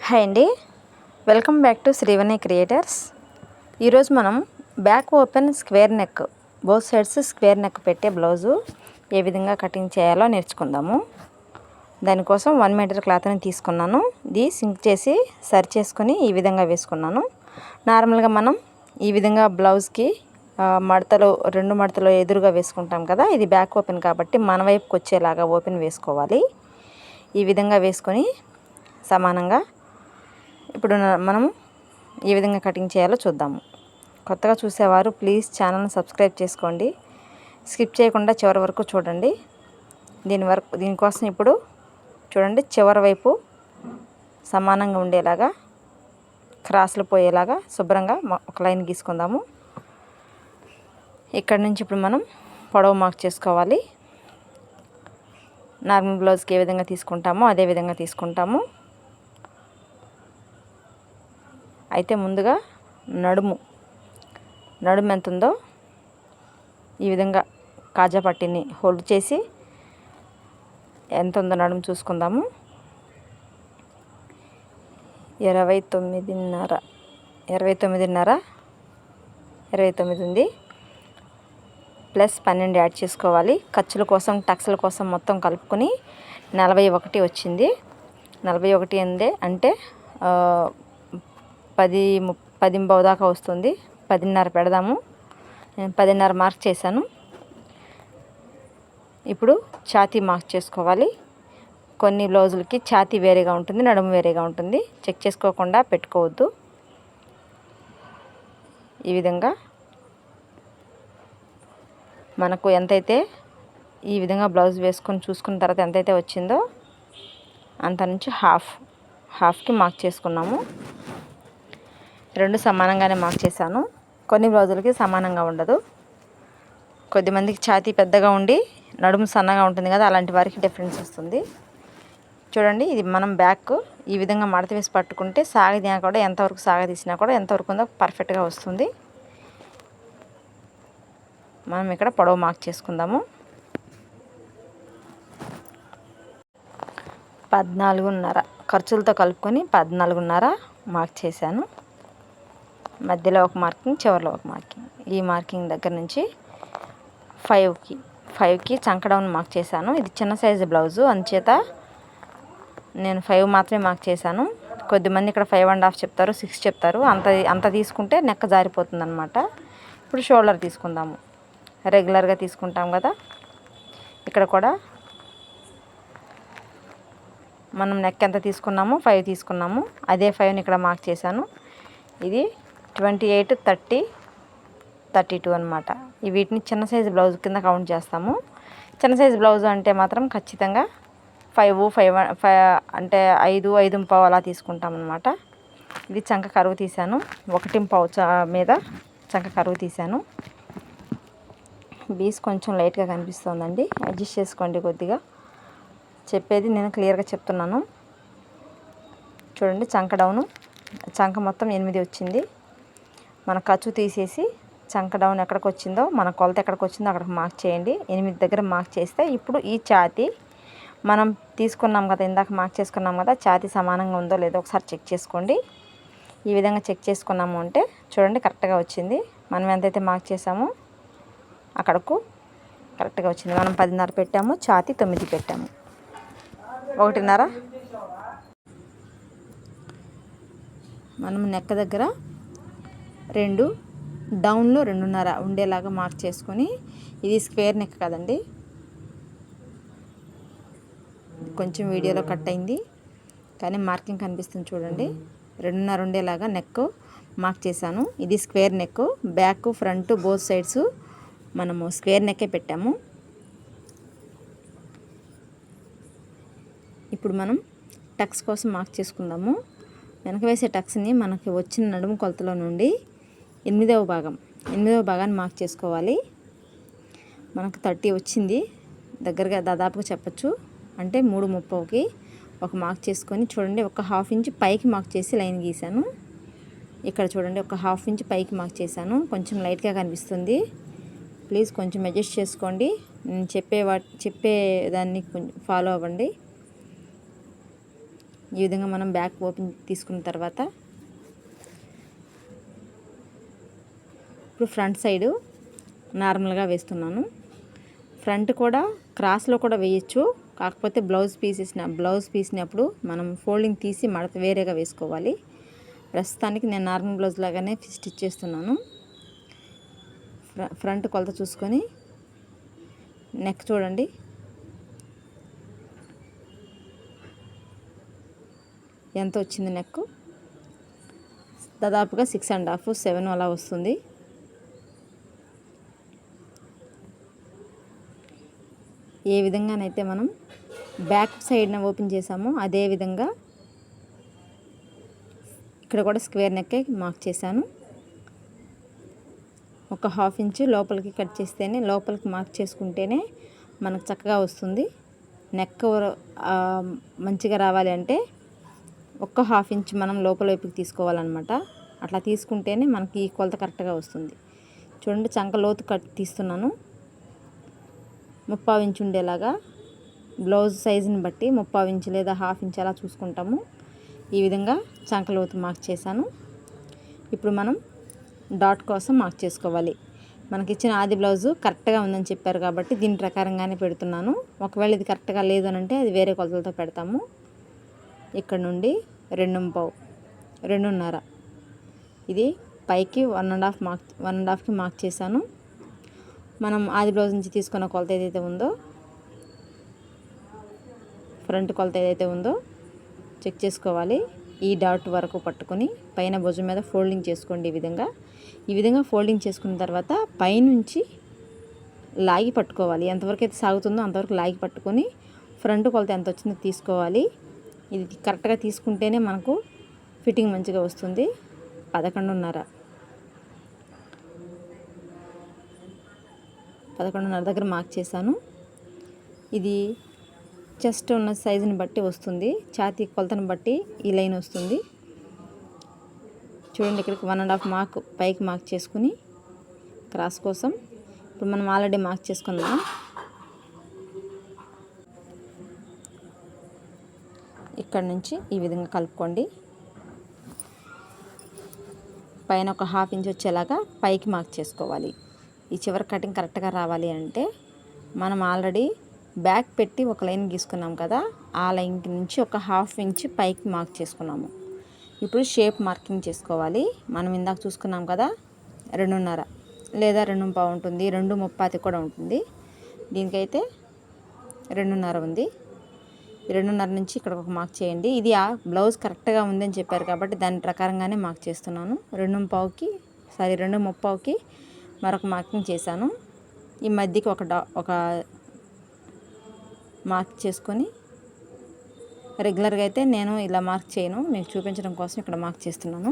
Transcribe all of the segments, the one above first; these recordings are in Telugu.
హాయ్ అండి, welcome back to Srivani creators. ఈరోజు మనం back open square neck, both sides square neck పెట్టే బ్లౌజు ఏ విధంగా కటింగ్ చేయాలో నేర్చుకుందాము. దానికోసం 1 మీటర్ క్లాత్ని తీసుకున్నాను. ఇది సింక్ చేసి సరి చేసుకొని ఈ విధంగా వేసుకున్నాను. నార్మల్గా మనం ఈ విధంగా బ్లౌజ్కి మడతలు 2 మడతలు ఎదురుగా వేసుకుంటాం కదా. ఇది బ్యాక్ ఓపెన్ కాబట్టి మన వైపుకి వచ్చేలాగా ఓపెన్ వేసుకోవాలి. ఈ విధంగా వేసుకొని సమానంగా ఇప్పుడు మనము ఏ విధంగా కటింగ్ చేయాలో చూద్దాము. కొత్తగా చూసేవారు ప్లీజ్ ఛానల్ని సబ్స్క్రైబ్ చేసుకోండి. స్కిప్ చేయకుండా చివరి వరకు చూడండి. దీనికోసం ఇప్పుడు చూడండి, చివరి వైపు సమానంగా ఉండేలాగా క్రాస్లు పోయేలాగా శుభ్రంగా ఒక లైన్ గీసుకుందాము. ఇక్కడ నుంచి ఇప్పుడు మనం పొడవు మార్క్ చేసుకోవాలి. నార్మల్ బ్లౌజ్కి ఏ విధంగా తీసుకుంటామో అదే విధంగా తీసుకుంటాము. అయితే ముందుగా నడుము ఎంత ఉందో ఈ విధంగా కాజా పట్టీని హోల్డ్ చేసి ఎంత ఉందో నడుము చూసుకుందాము. 29.5 ఉంది. ప్లస్ 12 యాడ్ చేసుకోవాలి. ఖర్చుల కోసం, టక్స్ల కోసం మొత్తం కలుపుకొని 41 వచ్చింది. 41 అంటే 10 దాకా వస్తుంది. 10.5 పెడదాము. నేను 10.5 మార్క్ చేశాను. ఇప్పుడు ఛాతీ మార్క్ చేసుకోవాలి. కొన్ని బ్లౌజులకి ఛాతీ వేరేగా ఉంటుంది, నడుము వేరేగా ఉంటుంది. చెక్ చేసుకోకుండా పెట్టుకోవద్దు. ఈ విధంగా మనకు ఎంతైతే ఈ విధంగా బ్లౌజ్ వేసుకొని చూసుకున్న తర్వాత ఎంతైతే వచ్చిందో అంత నుంచి హాఫ్కి మార్క్ చేసుకున్నాము. 2 సమానంగానే మార్క్ చేశాను. కొన్ని బ్లౌజులకి సమానంగా ఉండదు. కొద్దిమందికి ఛాతీ పెద్దగా ఉండి నడుము సన్నగా ఉంటుంది కదా, అలాంటి వారికి డిఫరెన్స్ వస్తుంది. చూడండి, ఇది మనం బ్యాక్ ఈ విధంగా మడత వేసి పట్టుకుంటే సాగదీనా కూడా ఎంతవరకు సాగదీసినా కూడా ఎంతవరకు ఉందో పర్ఫెక్ట్గా వస్తుంది. మనం ఇక్కడ పొడవు మార్క్ చేసుకుందాము. 14.5 ఖర్చులతో కలుపుకొని 14.5 మార్క్ చేశాను. మధ్యలో ఒక మార్కింగ్, చివరిలో ఒక మార్కింగ్. ఈ మార్కింగ్ దగ్గర నుంచి 5కి చంక డౌన్ మార్క్ చేశాను. ఇది చిన్న సైజు బ్లౌజు, అందుచేత నేను 5 మాత్రమే మార్క్ చేశాను. కొద్దిమంది ఇక్కడ 5.5 చెప్తారు, 6 చెప్తారు. అంత తీసుకుంటే నెక్క జారిపోతుంది అన్నమాట. ఇప్పుడు షోల్డర్ తీసుకుందాము. రెగ్యులర్గా తీసుకుంటాం కదా, ఇక్కడ కూడా మనం నెక్ ఎంత తీసుకున్నామో 5 తీసుకున్నాము. అదే 5ని ఇక్కడ మార్క్ చేశాను. ఇది 28, 30, 32 అనమాట. వీటిని చిన్న సైజు బ్లౌజ్ కింద కౌంట్ చేస్తాము. చిన్న సైజు బ్లౌజ్ అంటే మాత్రం ఖచ్చితంగా 5 అంటే 5.5 అలా తీసుకుంటాం అనమాట. ఇది చంక కరువు తీశాను. 1.5 మీద చంక కరువు తీశాను. బీస్ కొంచెం లైట్గా కనిపిస్తుందండి, అడ్జస్ట్ చేసుకోండి కొద్దిగా. చెప్పేది నేను క్లియర్గా చెప్తున్నాను. చూడండి, చంక డౌను, చంక మొత్తం 8 వచ్చింది. మన ఖర్చు తీసేసి చంక డౌన్ ఎక్కడికి వచ్చిందో, మన కొలత ఎక్కడికి వచ్చిందో అక్కడికి మార్క్ చేయండి. 8 దగ్గర మార్క్ చేస్తే ఇప్పుడు ఈ ఛాతీ మనం తీసుకున్నాం కదా, ఇందాక మార్క్ చేసుకున్నాం కదా, ఛాతీ సమానంగా ఉందో లేదో ఒకసారి చెక్ చేసుకోండి. ఈ విధంగా చెక్ చేసుకున్నాము అంటే చూడండి కరెక్ట్గా వచ్చింది. మనం ఎంతైతే మార్క్ చేసామో అక్కడకు కరెక్ట్గా వచ్చింది. మనం 10.5 పెట్టాము, ఛాతీ 9 పెట్టాము. 1.5 మనం నెక్క దగ్గర 2 డౌన్లో 2.5 ఉండేలాగా మార్క్ చేసుకొని, ఇది స్క్వేర్ నెక్ కదండి, కొంచెం వీడియోలో కట్ అయింది కానీ మార్కింగ్ కనిపిస్తుంది చూడండి. 2.5 ఉండేలాగా నెక్ మార్క్ చేశాను. ఇది square neck. Back, front, both sides మనము స్క్వేర్ నెక్కే పెట్టాము. ఇప్పుడు మనం టక్స్ కోసం మార్క్ చేసుకుందాము. వెనక వేసే టక్స్ని మనకి వచ్చిన నడుము కొలతలో నుండి 8వ భాగాన్ని మార్క్ చేసుకోవాలి. మనకు 30 వచ్చింది, దగ్గరగా దాదాపుగా చెప్పచ్చు. అంటే 3.30కి ఒక మార్క్ చేసుకొని చూడండి, ఒక 1/2 ఇంచ్ పైకి మార్క్ చేసి లైన్ గీసాను. ఇక్కడ చూడండి, ఒక 1/2 ఇంచ్ పైకి మార్క్ చేశాను. కొంచెం లైట్గా కనిపిస్తుంది, ప్లీజ్ కొంచెం అడ్జస్ట్ చేసుకోండి. నేను చెప్పే దాన్ని ఫాలో అవ్వండి. ఈ విధంగా మనం బ్యాక్ ఓపెన్ తీసుకున్న తర్వాత ఇప్పుడు ఫ్రంట్ సైడు నార్మల్గా వేస్తున్నాను. ఫ్రంట్ కూడా క్రాస్లో కూడా వేయచ్చు, కాకపోతే బ్లౌజ్ పీసినప్పుడు మనం ఫోల్డింగ్ తీసి మడత వేరేగా వేసుకోవాలి. ప్రస్తుతానికి నేను నార్మల్ బ్లౌజ్ లాగానే స్టిచ్ చేస్తున్నాను. ఫ్రంట్ కొలత చూసుకొని నెక్ చూడండి, ఎంత వచ్చింది. నెక్ దాదాపుగా 6.5 7 అలా వస్తుంది. ఏ విధంగానైతే మనం బ్యాక్ సైడ్న ఓపెన్ చేసామో అదే విధంగా ఇక్కడ కూడా స్క్వేర్ నెక్కే మార్క్ చేశాను. ఒక 1/2 ఇంచ్ లోపలికి కట్ చేస్తేనే, లోపలికి మార్క్ చేసుకుంటేనే మనకు చక్కగా వస్తుంది. నెక్ మంచిగా రావాలి అంటే ఒక 1/2 ఇంచ్ మనం లోపల వైపుకి తీసుకోవాలన్నమాట. అట్లా తీసుకుంటేనే మనకి ఈ కొలత కరెక్ట్గా వస్తుంది. చూడండి, చంక లోతు కట్ తీస్తున్నాను. 3/4 ఇంచ్ ఉండేలాగా బ్లౌజ్ సైజుని బట్టి 3/4 ఇంచ్ లేదా 1/2 ఇంచ్ అలా చూసుకుంటాము. ఈ విధంగా చంక లోతు మార్క్ చేశాను. ఇప్పుడు మనం డాట్ కోసం మార్క్ చేసుకోవాలి. మనకి ఇచ్చిన ఆది బ్లౌజు కరెక్ట్గా ఉందని చెప్పారు కాబట్టి దీని ప్రకారంగానే పెడుతున్నాను. ఒకవేళ ఇది కరెక్ట్గా లేదు అని అంటే అది వేరే కొలతలతో పెడతాము. ఇక్కడ నుండి 2.5 ఇది పైకి 1.5కి మార్క్ చేశాను. మనం ఆది బ్లౌజ్ నుంచి తీసుకున్న కొలత ఏదైతే ఉందో, ఫ్రంట్ కొలత ఏదైతే ఉందో చెక్ చేసుకోవాలి. ఈ డాట్ వరకు పట్టుకొని పైన భుజం మీద ఫోల్డింగ్ చేసుకోండి. ఈ విధంగా ఫోల్డింగ్ చేసుకున్న తర్వాత పైనుంచి లాగి పట్టుకోవాలి. ఎంతవరకు అయితే సాగుతుందో అంతవరకు లాగి పట్టుకొని ఫ్రంట్ కొలత ఎంత వచ్చిందో తీసుకోవాలి. ఇది కరెక్ట్గా తీసుకుంటేనే మనకు ఫిట్టింగ్ మంచిగా వస్తుంది. 11.5 దగ్గర మార్క్ చేశాను. ఇది చెస్ట్ ఉన్న సైజుని బట్టి వస్తుంది, ఛాతీ కొలతను బట్టి ఈ లైన్ వస్తుంది. చూడండి, ఇక్కడికి 1.5 మార్క్ పైకి మార్క్ చేసుకుని క్రాస్ కోసం ఇప్పుడు మనం ఆల్రెడీ మార్క్ చేసుకున్నాం. ఇక్కడ నుంచి ఈ విధంగా కలుపుకోండి. పైన ఒక 1/2 ఇంచ్ వచ్చేలాగా పైకి మార్క్ చేసుకోవాలి. ఈ చివరి కటింగ్ కరెక్ట్గా రావాలి అంటే మనం ఆల్రెడీ బ్యాక్ పెట్టి ఒక లైన్ గీసుకున్నాం కదా, ఆ లైన్ నుంచి ఒక 1/2 ఇంచ్ పైకి మార్క్ చేసుకున్నాము. ఇప్పుడు షేప్ మార్కింగ్ చేసుకోవాలి. మనం ఇందాక చూసుకున్నాం కదా, 2.5 లేదా 2.5 ఉంటుంది, 2.30 కూడా ఉంటుంది. దీనికైతే 2.5 ఉంది. 2.5 నుంచి ఇక్కడ ఒక మార్క్ చేయండి. ఇది ఆ బ్లౌజ్ కరెక్ట్గా ఉందని చెప్పారు కాబట్టి దాని ప్రకారంగానే మార్క్ చేస్తున్నాను. 2.30కి మరొక మార్కింగ్ చేశాను. ఈ మధ్యకి ఒక మార్క్ చేసుకొని, రెగ్యులర్గా అయితే నేను ఇలా మార్క్ చేయను, మీకు చూపించడం కోసం ఇక్కడ మార్క్ చేస్తున్నాను.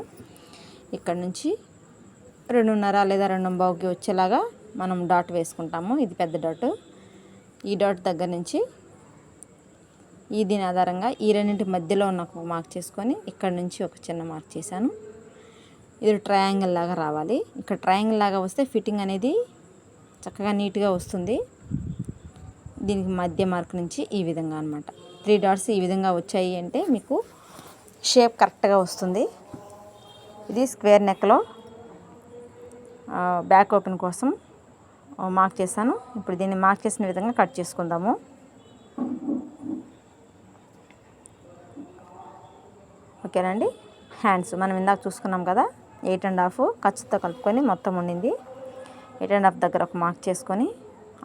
ఇక్కడ నుంచి 2.5 లేదా 2.5కి వచ్చేలాగా మనం డాట్ వేసుకుంటాము. ఇది పెద్ద డాట్. ఈ డాట్ దగ్గర నుంచి దీని ఆధారంగా ఈ రెండింటి మధ్యలో ఉన్న ఒక మార్క్ చేసుకొని ఇక్కడ నుంచి ఒక చిన్న మార్క్ చేశాను. ఇది ట్రయాంగిల్ లాగా రావాలి. ఇక్కడ ట్రయాంగిల్ లాగా వస్తే ఫిట్టింగ్ అనేది చక్కగా నీట్గా వస్తుంది. దీనికి మధ్య మార్క్ నుంచి ఈ విధంగా అనమాట 3 డాట్స్ ఈ విధంగా వచ్చాయి అంటే మీకు షేప్ కరెక్ట్గా వస్తుంది. ఇది స్క్వేర్ నెక్లో బ్యాక్ ఓపెన్ కోసం మార్క్ చేశాను. ఇప్పుడు దీన్ని మార్క్ చేసిన విధంగా కట్ చేసుకుందాము. ఓకేనండి. హ్యాండ్స్ మనం ఇందాక చూసుకున్నాం కదా, 8.5 ఖర్చుతో కలుపుకొని మొత్తం ఉండింది. 8.5 దగ్గర ఒక మార్క్ చేసుకొని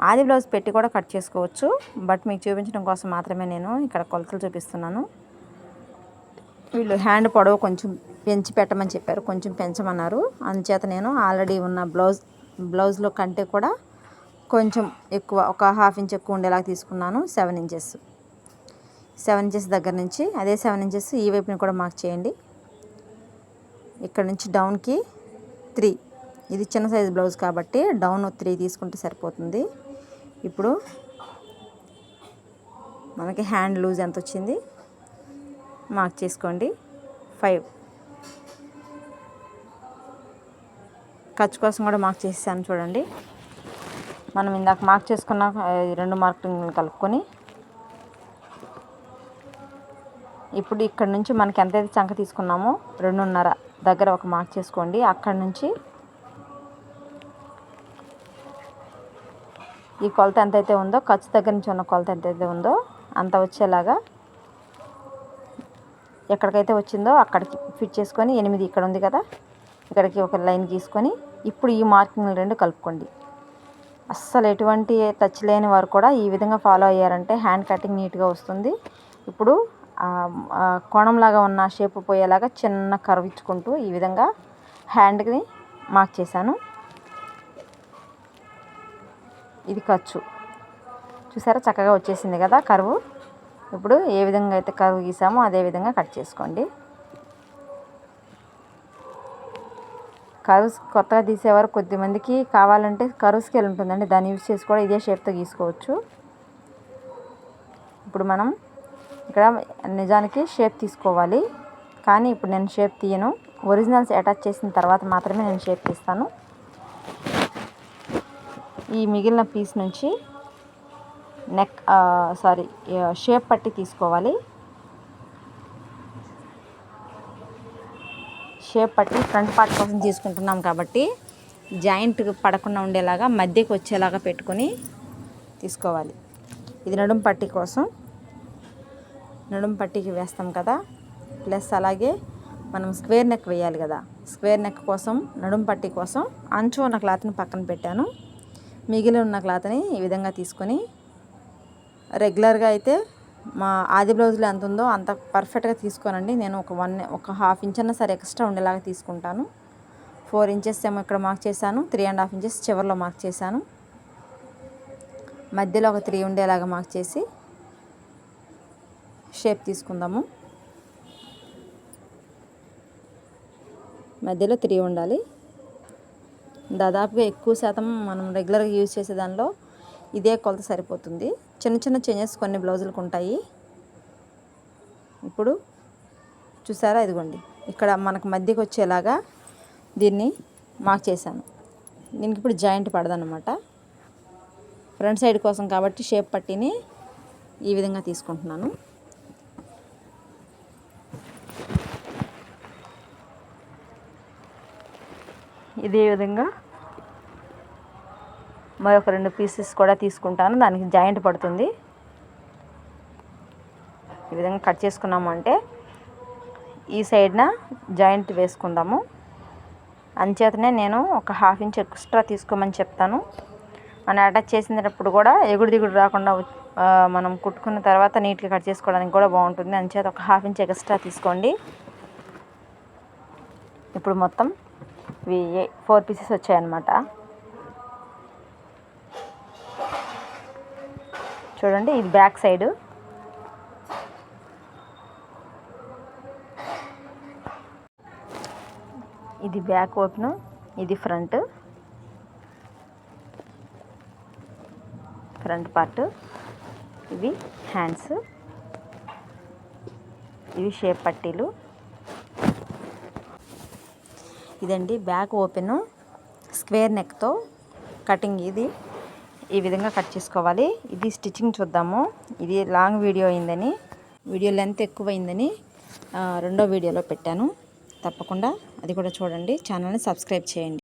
ఆది బ్లౌజ్ పెట్టి కూడా కట్ చేసుకోవచ్చు, బట్ మీకు చూపించడం కోసం మాత్రమే నేను ఇక్కడ కొలతలు చూపిస్తున్నాను. వీళ్ళు హ్యాండ్ పొడవు కొంచెం పెంచి పెట్టమని చెప్పారు, కొంచెం పెంచమన్నారు. అందుచేత నేను ఆల్రెడీ ఉన్న బ్లౌజ్లో కంటే కూడా కొంచెం ఎక్కువ, ఒక 1/2 ఇంచ్ ఎక్కువ ఉండేలాగా తీసుకున్నాను. 7 ఇంచెస్ దగ్గర నుంచి అదే 7 ఇంచెస్ ఈ వైపుని కూడా మార్క్ చేయండి. ఇక్కడ నుంచి డౌన్కి 3, ఇది చిన్న సైజు బ్లౌజ్ కాబట్టి డౌన్ 3 తీసుకుంటే సరిపోతుంది. ఇప్పుడు మనకి హ్యాండ్ లూజ్ ఎంత వచ్చింది మార్క్ చేసుకోండి. 5 ఖర్చు కోసం కూడా మార్క్ చేసాను చూడండి. మనం ఇందాక మార్క్ చేసుకున్న 2 మార్కింగ్లు కలుపుకొని ఇప్పుడు ఇక్కడ నుంచి మనకి ఎంతైతే చంక తీసుకున్నామో 2.5 దగ్గర ఒక మార్క్ చేసుకోండి. అక్కడ నుంచి ఈ కొలత ఎంతైతే ఉందో, ఖర్చు దగ్గర నుంచి ఉన్న కొలత ఎంతైతే ఉందో అంత వచ్చేలాగా ఎక్కడికైతే వచ్చిందో అక్కడికి ఫిట్ చేసుకొని 8 ఇక్కడ ఉంది కదా, ఇక్కడికి ఒక లైన్ గీసుకొని ఇప్పుడు ఈ మార్కింగ్లు 2 కలుపుకోండి. అస్సలు ఎటువంటి టచ్ లేని వారు కూడా ఈ విధంగా ఫాలో అయ్యారంటే హ్యాండ్ కటింగ్ నీట్గా వస్తుంది. ఇప్పుడు కోణంలాగా ఉన్న షేప్ పోయేలాగా చిన్న కర్వ్ ఇచ్చుకుంటూ ఈ విధంగా హ్యాండ్ని మార్క్ చేశాను. ఇది ఖర్చు చూసారా, చక్కగా వచ్చేసింది కదా కర్వ్. ఇప్పుడు ఏ విధంగా అయితే కర్వ్ గీసామో అదే విధంగా కట్ చేసుకోండి. కర్వ్స్ కొత్తగా తీసేవారు కొద్దిమందికి కావాలంటే కర్వ్ స్కేల్ ఉంటుందండి, దాన్ని యూజ్ చేసి కూడా ఇదే షేప్తో గీసుకోవచ్చు. ఇప్పుడు మనం ఇక్కడ నిజానికి షేప్ తీసుకోవాలి, కానీ ఇప్పుడు నేను షేప్ తీయను. ఒరిజినల్స్ అటాచ్ చేసిన తర్వాత మాత్రమే నేను షేప్ తీస్తాను. ఈ మిగిలిన పీస్ నుంచి షేప్ పట్టి తీసుకోవాలి. షేప్ పట్టి ఫ్రంట్ పార్ట్ కోసం తీసుకుంటున్నాం కాబట్టి జాయింట్ పడకుండా ఉండేలాగా మధ్యకి వచ్చేలాగా పెట్టుకొని తీసుకోవాలి. ఇది నడుం పట్టి కోసం, నడుం పట్టికి వేస్తాం కదా, ప్లస్ అలాగే మనం స్క్వేర్ నెక్ వేయాలి కదా, స్క్వేర్ నెక్ కోసం నడుం పట్టి కోసం అంచు ఉన్న క్లాత్ని పక్కన పెట్టాను. మిగిలి ఉన్న క్లాత్ని ఈ విధంగా తీసుకొని రెగ్యులర్గా అయితే మా ఆది బ్లౌజ్లో ఎంత ఉందో అంత పర్ఫెక్ట్గా తీసుకోనండి. నేను ఒక హాఫ్ ఇంచ్ అన్నా సరే ఎక్స్ట్రా ఉండేలాగా తీసుకుంటాను. 4 ఇంచెస్ ఏమో ఇక్కడ మార్క్ చేశాను, 3.5 ఇంచెస్ చివరిలో మార్క్ చేశాను. మధ్యలో ఒక 3 ఉండేలాగా మార్క్ చేసి షేప్ తీసుకుందాము. మధ్యలో 3 ఉండాలి. దాదాపుగా ఎక్కువ శాతం మనం రెగ్యులర్గా యూజ్ చేసే దానిలో ఇదే కొలత సరిపోతుంది. చిన్న చిన్న చేంజెస్ కొన్ని బ్లౌజులకు ఉంటాయి. ఇప్పుడు చూసారా, ఇదిగోండి ఇక్కడ మనకు మధ్యకి వచ్చేలాగా దీన్ని మార్క్ చేశాను. దీనికి ఇప్పుడు జాయింట్ పడదన్నమాట. ఫ్రంట్ సైడ్ కోసం కాబట్టి షేప్ పట్టిని ఈ విధంగా తీసుకుంటున్నాను. ఇదే విధంగా మరొక 2 పీసెస్ కూడా తీసుకుంటాను, దానికి జాయింట్ పడుతుంది. ఈ విధంగా కట్ చేసుకున్నాము అంటే ఈ సైడ్న జాయింట్ వేసుకుందాము. అంచేతనే నేను ఒక హాఫ్ ఇంచ్ ఎక్స్ట్రా తీసుకోమని చెప్తాను. మనం అటాచ్ చేసినప్పుడు కూడా ఎగుడు దిగుడు రాకుండా మనం కుట్టుకున్న తర్వాత నీట్గా కట్ చేసుకోవడానికి కూడా బాగుంటుంది. అంచేత ఒక హాఫ్ ఇంచ్ ఎక్స్ట్రా తీసుకోండి. ఇప్పుడు మొత్తం 4 పీసెస్ వచ్చాయన్నమాట. చూడండి, ఇది బ్యాక్ సైడ్, ఇది బ్యాక్ ఓపెన్, ఇది ఫ్రంట్ పార్ట్, ఇవి హ్యాండ్స్, ఇవి షేప్ పట్టీలు. ఇదండి బ్యాక్ ఓపెన్ స్క్వేర్ నెక్తో కటింగ్. ఇది ఈ విధంగా కట్ చేసుకోవాలి. ఇది స్టిచ్చింగ్ చూద్దాము. ఇది లాంగ్ వీడియో అయిందని, వీడియో లెంత్ ఎక్కువైందని రెండో వీడియోలో పెట్టాను. తప్పకుండా అది కూడా చూడండి. ఛానల్ని సబ్స్క్రైబ్ చేయండి.